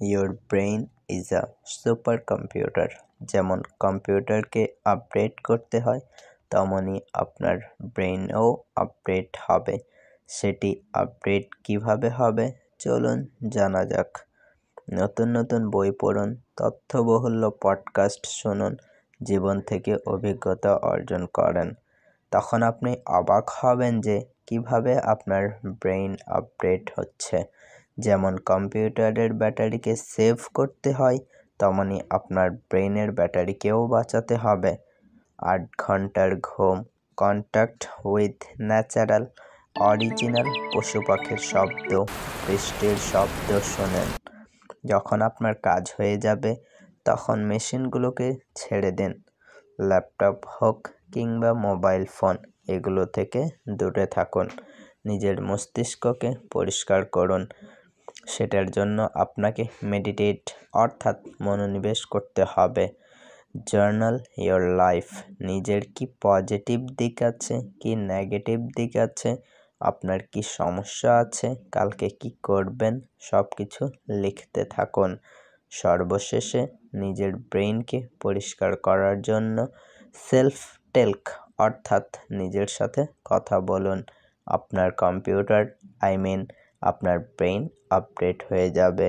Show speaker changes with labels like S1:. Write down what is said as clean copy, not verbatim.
S1: Your brain is a super computer. যেমন কম্পিউটারকে update করতে হয়, তেমনই আপনার ব্রেইনও আপডেট হবে। সেটি আপডেট কিভাবে হবে চলুন জানা যাক। নতুন নতুন বই পড়ুন, তথ্যবহুল পডকাস্ট শুনুন, জীবন থেকে অভিজ্ঞতা অর্জন করেন। তখন আপনি অবাক হবেন যে কিভাবে আপনার ব্রেইন আপডেট হচ্ছে। যেমন কম্পিউটারের ব্যাটারিকে সেভ করতে হয়, তেমনই আপনার ব্রেইনের ব্যাটারিকেও বাঁচাতে হবে। 8 ঘন্টার ঘুম, কন্ট্যাক্ট উইথ ন্যাচারাল, অরিজিনাল পশু পাখির শব্দ, বৃষ্টির শব্দ শোনেন। যখন আপনার কাজ হয়ে যাবে তখন মেশিনগুলোকে ছেড়ে দিন। ল্যাপটপ হোক কিংবা মোবাইল ফোন, এগুলো থেকে দূরে থাকুন। নিজের মস্তিষ্ককে পরিষ্কার করুন। সেটার জন্য আপনাকে মেডিটেট অর্থাৎ মনোনিবেশ করতে হবে। Journal your life. নিজের কি পজিটিভ দিক আছে, কি নেগেটিভ দিক আছে, আপনার কি সমস্যা আছে, কালকে কি করবেন, সব কিছু লিখতে থাকুন। সর্বশেষে নিজের ব্রেইনকে পরিষ্কার করার জন্য সেলফ টেলক অর্থাৎ নিজের সাথে কথা বলুন। আপনার কম্পিউটার আপনার ব্রেইন আপডেট হয়ে যাবে।